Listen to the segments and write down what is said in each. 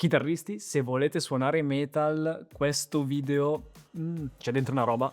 Chitarristi, se volete suonare metal, questo video c'è dentro una roba.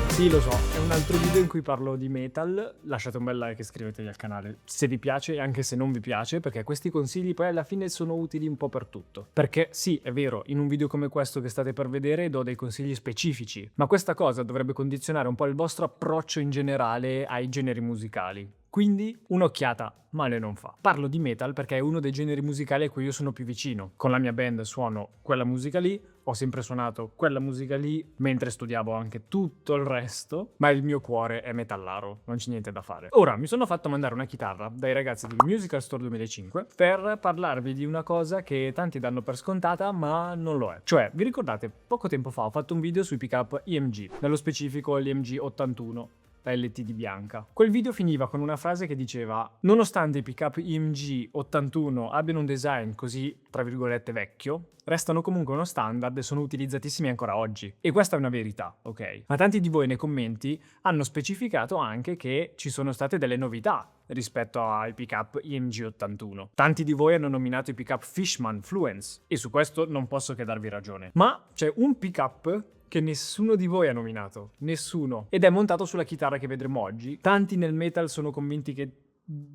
Sì, lo so, è un altro video in cui parlo di metal. Lasciate un bel like e iscrivetevi al canale se vi piace e anche se non vi piace, perché questi consigli poi alla fine sono utili un po' per tutto. Perché sì, è vero, in un video come questo che state per vedere do dei consigli specifici, ma questa cosa dovrebbe condizionare un po' il vostro approccio in generale ai generi musicali. Quindi un'occhiata male non fa. Parlo di metal perché è uno dei generi musicali a cui io sono più vicino. Con la mia band suono quella musica lì, ho sempre suonato quella musica lì, mentre studiavo anche tutto il resto, ma il mio cuore è metallaro, non c'è niente da fare. Ora, mi sono fatto mandare una chitarra dai ragazzi di Musical Store 2005 per parlarvi di una cosa che tanti danno per scontata, ma non lo è. Cioè, vi ricordate, poco tempo fa ho fatto un video sui pick-up EMG, nello specifico l'EMG 81. La LTD bianca. Quel video finiva con una frase che diceva: nonostante i pick-up EMG 81 abbiano un design così, tra virgolette, vecchio, restano comunque uno standard e sono utilizzatissimi ancora oggi. E questa è una verità, ok? Ma tanti di voi nei commenti hanno specificato anche che ci sono state delle novità rispetto ai pick-up EMG 81. Tanti di voi hanno nominato i pick-up Fishman Fluence e su questo non posso che darvi ragione. Ma c'è un pick-up che nessuno di voi ha nominato, nessuno, ed è montato sulla chitarra che vedremo oggi. Tanti nel metal sono convinti che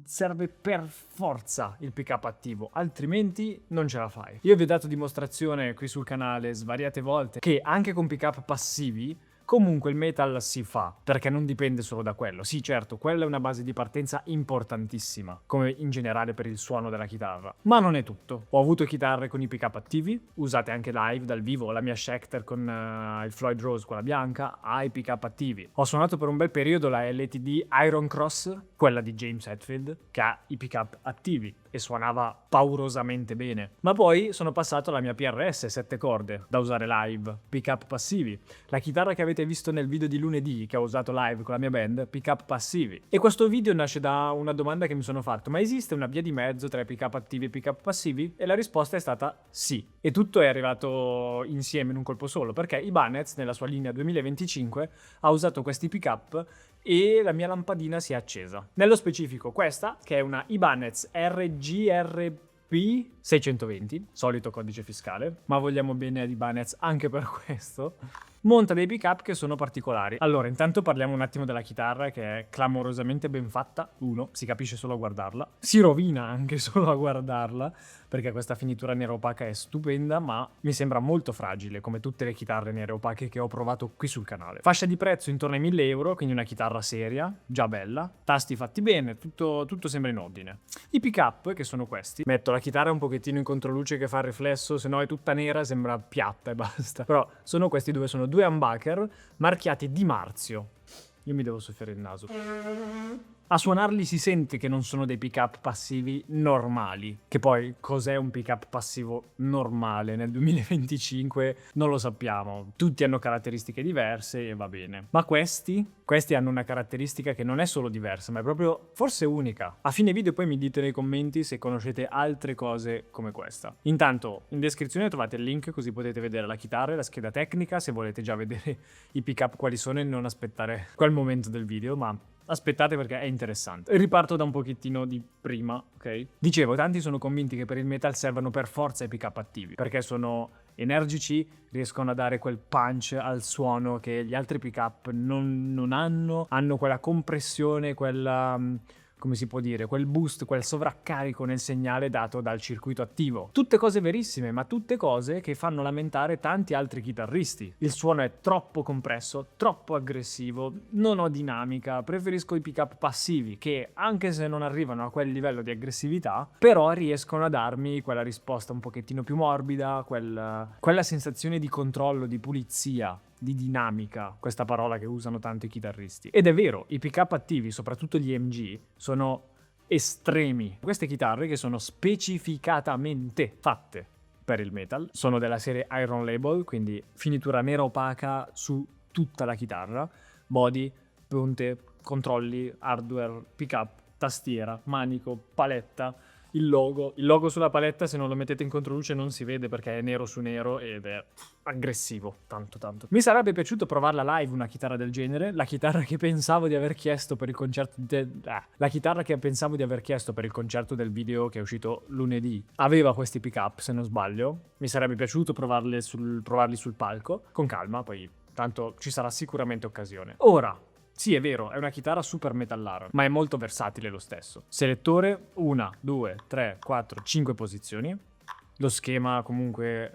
serve per forza il pick-up attivo, altrimenti non ce la fai. Io vi ho dato dimostrazione qui sul canale svariate volte che anche con pick-up passivi comunque il metal si fa, perché non dipende solo da quello. Sì, certo, quella è una base di partenza importantissima, come in generale per il suono della chitarra. Ma non è tutto. Ho avuto chitarre con i pick-up attivi, usate anche live, dal vivo, la mia Schecter con il Floyd Rose, quella bianca, ha i pick-up attivi. Ho suonato per un bel periodo la LTD Iron Cross, quella di James Hetfield, che ha i pick-up attivi e suonava paurosamente bene. Ma poi sono passato alla mia PRS 7 corde, da usare live, pick-up passivi. La chitarra che avete visto nel video di lunedì che ho usato live con la mia band, pick-up passivi. E questo video nasce da una domanda che mi sono fatto: ma esiste una via di mezzo tra i pick-up attivi e pick-up passivi? E la risposta è stata sì. E tutto è arrivato insieme in un colpo solo, perché Ibanez nella sua linea 2025 ha usato questi pick-up e la mia lampadina si è accesa. Nello specifico questa, che è una Ibanez RGRP 620, solito codice fiscale, ma vogliamo bene ad Ibanez anche per questo, monta dei pick-up che sono particolari. Allora, intanto parliamo un attimo della chitarra, che è clamorosamente ben fatta. Uno, si capisce solo a guardarla. Si rovina anche solo a guardarla, perché questa finitura nera opaca è stupenda, ma mi sembra molto fragile, come tutte le chitarre nere opache che ho provato qui sul canale. Fascia di prezzo intorno ai 1.000 euro, quindi una chitarra seria, già bella. Tasti fatti bene, tutto sembra in ordine. I pick-up, che sono questi, metto la chitarra un pochettino in controluce che fa il riflesso, se no è tutta nera, sembra piatta e basta. Però sono questi due, sono due humbucker marchiati Di Marzio. Io mi devo soffiare il naso. A suonarli si sente che non sono dei pick-up passivi normali. Che poi cos'è un pick-up passivo normale nel 2025 non lo sappiamo. Tutti hanno caratteristiche diverse e va bene. Ma questi hanno una caratteristica che non è solo diversa, ma è proprio forse unica. A fine video poi mi dite nei commenti se conoscete altre cose come questa. Intanto in descrizione trovate il link, così potete vedere la chitarra e la scheda tecnica se volete già vedere i pick-up quali sono e non aspettare quel momento del video, ma aspettate perché è interessante. Riparto da un pochettino di prima, ok? Dicevo, tanti sono convinti che per il metal servano per forza i pick-up attivi, perché sono energici, riescono a dare quel punch al suono che gli altri pick-up non hanno quella compressione, quella come si può dire, quel boost, quel sovraccarico nel segnale dato dal circuito attivo. Tutte cose verissime, ma tutte cose che fanno lamentare tanti altri chitarristi. Il suono è troppo compresso, troppo aggressivo, non ho dinamica, preferisco i pick-up passivi che, anche se non arrivano a quel livello di aggressività, però riescono a darmi quella risposta un pochettino più morbida, quella sensazione di controllo, di pulizia, di dinamica, questa parola che usano tanto i chitarristi. Ed è vero, i pick-up attivi, soprattutto gli EMG, sono estremi. Queste chitarre che sono specificatamente fatte per il metal, sono della serie Iron Label, quindi finitura nera opaca su tutta la chitarra, body, punte, controlli, hardware, pick-up, tastiera, manico, paletta. il logo sulla paletta, se non lo mettete in controluce non si vede perché è nero su nero ed è aggressivo, tanto tanto. Mi sarebbe piaciuto provarla live una chitarra del genere, la chitarra che pensavo di aver chiesto per il concerto la chitarra che pensavo di aver chiesto per il concerto del video che è uscito lunedì aveva questi pick up, se non sbaglio. Mi sarebbe piaciuto provarli sul palco con calma, poi tanto ci sarà sicuramente occasione. Ora, sì, è vero, è una chitarra super metallara, ma è molto versatile lo stesso. Selettore, 1, 2, 3, 4, 5 posizioni. Lo schema comunque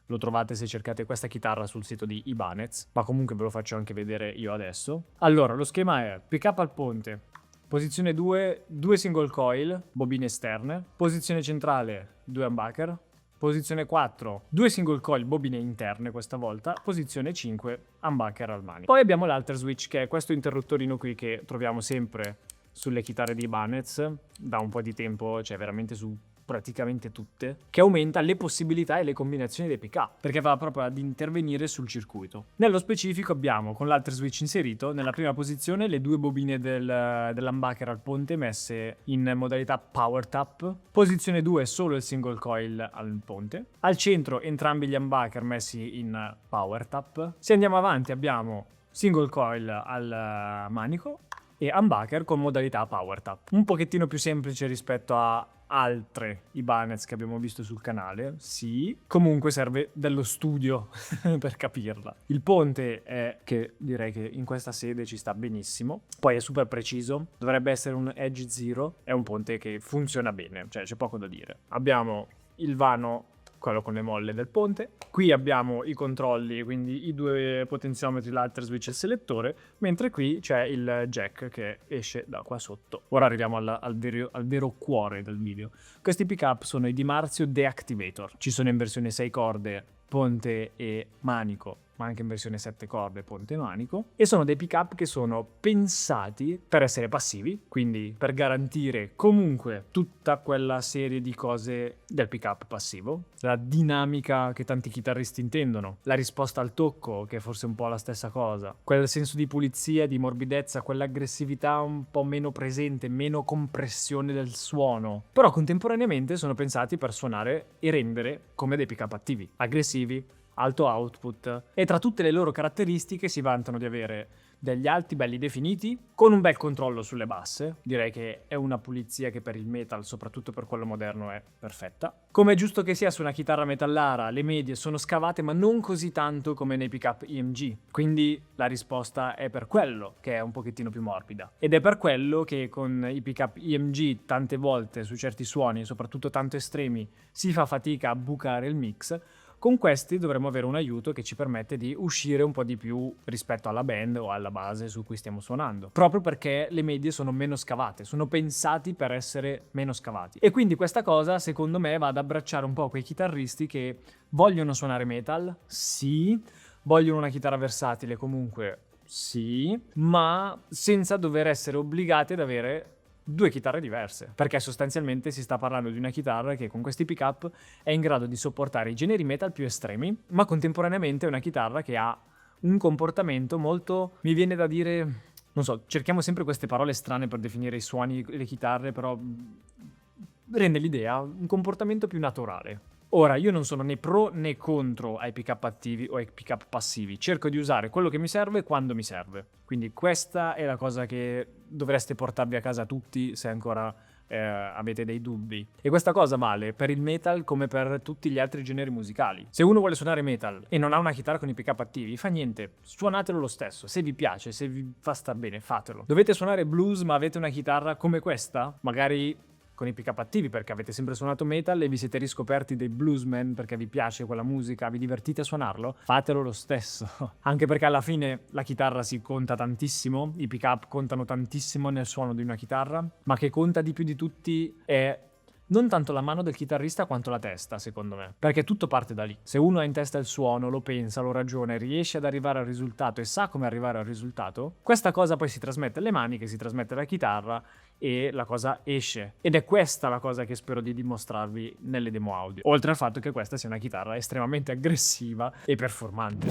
lo trovate se cercate questa chitarra sul sito di Ibanez, ma comunque ve lo faccio anche vedere io adesso. Allora, lo schema è pick up al ponte, posizione 2, 2 single coil, bobine esterne, posizione centrale, 2 humbucker, posizione 4, 2 single coil, bobine interne questa volta, posizione 5, humbucker al manico. Poi abbiamo l'alter switch, che è questo interruttorino qui che troviamo sempre sulle chitarre di Ibanez da un po' di tempo, cioè veramente su praticamente tutte, che aumenta le possibilità e le combinazioni dei pick up, perché va proprio ad intervenire sul circuito. Nello specifico abbiamo, con l'alter switch inserito, nella prima posizione le 2 bobine dell'humbucker al ponte messe in modalità power tap, posizione 2 solo il single coil al ponte, al centro entrambi gli humbucker messi in power tap. Se andiamo avanti abbiamo single coil al manico e humbucker con modalità power tap, un pochettino più semplice rispetto a altre Ibanez che abbiamo visto sul canale. Sì, comunque serve dello studio per capirla. Il ponte è che direi che in questa sede ci sta benissimo, poi è super preciso, dovrebbe essere un Edge Zero, è un ponte che funziona bene, cioè c'è poco da dire. Abbiamo il vano, quello con le molle del ponte. Qui abbiamo i controlli, quindi i 2 potenziometri, l'alter switch e il selettore, mentre qui c'è il jack che esce da qua sotto. Ora arriviamo al vero cuore del video. Questi pick up sono i Di Marzio Deactivator. Ci sono in versione 6 corde, ponte e manico, ma anche in versione 7 corde, ponte e manico, e sono dei pick up che sono pensati per essere passivi, quindi per garantire comunque tutta quella serie di cose del pick up passivo, la dinamica che tanti chitarristi intendono, la risposta al tocco, che è forse un po' la stessa cosa, quel senso di pulizia, di morbidezza, quell'aggressività un po' meno presente, meno compressione del suono, però contemporaneamente sono pensati per suonare e rendere come dei pick up attivi, aggressivi, alto output, e tra tutte le loro caratteristiche si vantano di avere degli alti belli definiti con un bel controllo sulle basse. Direi che è una pulizia che per il metal, soprattutto per quello moderno, è perfetta. Come è giusto che sia su una chitarra metallara, le medie sono scavate ma non così tanto come nei pick-up EMG, quindi la risposta è per quello che è un pochettino più morbida, ed è per quello che con i pick-up EMG tante volte su certi suoni, soprattutto tanto estremi, si fa fatica a bucare il mix. Con questi dovremmo avere un aiuto che ci permette di uscire un po' di più rispetto alla band o alla base su cui stiamo suonando, proprio perché le medie sono meno scavate, sono pensati per essere meno scavati. E quindi questa cosa, secondo me, va ad abbracciare un po' quei chitarristi che vogliono suonare metal, sì, vogliono una chitarra versatile comunque, sì, ma senza dover essere obbligati ad avere 2 chitarre diverse, perché sostanzialmente si sta parlando di una chitarra che con questi pick up è in grado di sopportare i generi metal più estremi, ma contemporaneamente è una chitarra che ha un comportamento molto, mi viene da dire, non so, cerchiamo sempre queste parole strane per definire i suoni e le chitarre, però rende l'idea un comportamento più naturale. Ora, io non sono né pro né contro ai pick up attivi o ai pick up passivi, cerco di usare quello che mi serve quando mi serve, quindi questa è la cosa che dovreste portarvi a casa tutti se ancora avete dei dubbi, e questa cosa vale per il metal come per tutti gli altri generi musicali. Se uno vuole suonare metal e non ha una chitarra con i pick up attivi, fa niente, suonatelo lo stesso, se vi piace, se vi fa star bene, fatelo. Dovete suonare blues ma avete una chitarra come questa, magari con i pick up attivi perché avete sempre suonato metal e vi siete riscoperti dei bluesmen perché vi piace quella musica, vi divertite a suonarlo, fatelo lo stesso. Anche perché alla fine la chitarra si conta tantissimo, i pick up contano tantissimo nel suono di una chitarra, ma che conta di più di tutti è non tanto la mano del chitarrista quanto la testa, secondo me, perché tutto parte da lì. Se uno ha in testa il suono, lo pensa, lo ragiona, riesce ad arrivare al risultato e sa come arrivare al risultato, questa cosa poi si trasmette alle mani, che si trasmette alla chitarra e la cosa esce. Ed è questa la cosa che spero di dimostrarvi nelle demo audio, oltre al fatto che questa sia una chitarra estremamente aggressiva e performante.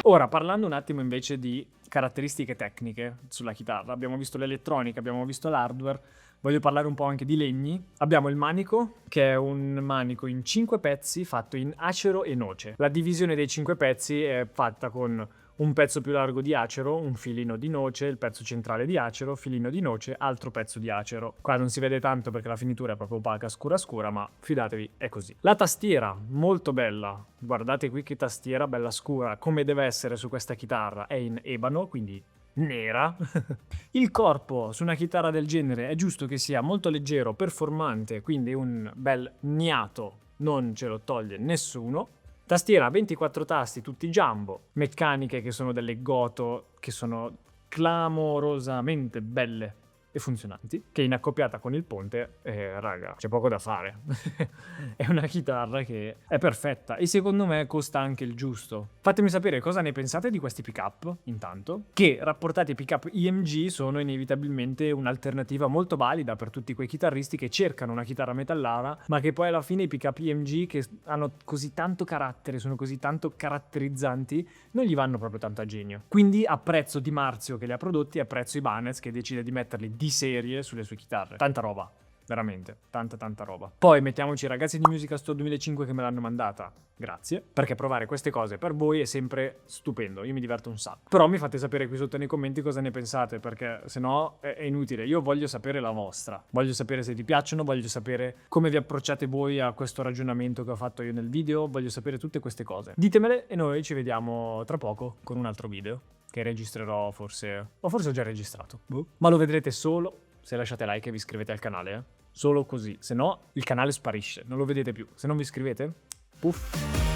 Ora, parlando un attimo invece di caratteristiche tecniche sulla chitarra, abbiamo visto l'elettronica, abbiamo visto l'hardware, voglio parlare un po' anche di legni. Abbiamo il manico, che è un manico in 5 pezzi fatto in acero e noce. La divisione dei 5 pezzi è fatta con un pezzo più largo di acero, un filino di noce, il pezzo centrale di acero, filino di noce, altro pezzo di acero. Qua non si vede tanto perché la finitura è proprio opaca, scura scura, ma fidatevi, è così. La tastiera, molto bella. Guardate qui che tastiera bella scura, come deve essere su questa chitarra. È in ebano, quindi nera. Il corpo su una chitarra del genere è giusto che sia molto leggero, performante, quindi un bel gnato non ce lo toglie nessuno. Tastiera a 24 tasti, tutti jumbo, meccaniche che sono delle Goto, che sono clamorosamente belle e funzionanti, che in accoppiata con il ponte, raga, c'è poco da fare. È una chitarra che è perfetta e secondo me costa anche il giusto. Fatemi sapere cosa ne pensate di questi pick-up, intanto, che rapportati ai pick-up IMG sono inevitabilmente un'alternativa molto valida per tutti quei chitarristi che cercano una chitarra metallara, ma che poi alla fine i pick-up IMG che hanno così tanto carattere, sono così tanto caratterizzanti, non gli vanno proprio tanto a genio. Quindi apprezzo Di Marzio che li ha prodotti e apprezzo Ibanez che decide di metterli di serie sulle sue chitarre. Tanta roba, veramente, tanta roba. Poi mettiamoci i ragazzi di Musical Store 2005 che me l'hanno mandata, grazie, perché provare queste cose per voi è sempre stupendo, io mi diverto un sacco. Però mi fate sapere qui sotto nei commenti cosa ne pensate, perché se no è inutile, io voglio sapere la vostra, voglio sapere se vi piacciono, voglio sapere come vi approcciate voi a questo ragionamento che ho fatto io nel video, voglio sapere tutte queste cose. Ditemele e noi ci vediamo tra poco con un altro video che registrerò forse, o forse ho già registrato, ma lo vedrete solo se lasciate like e vi iscrivete al canale, Solo così, se no il canale sparisce, non lo vedete più. Se non vi iscrivete, puff.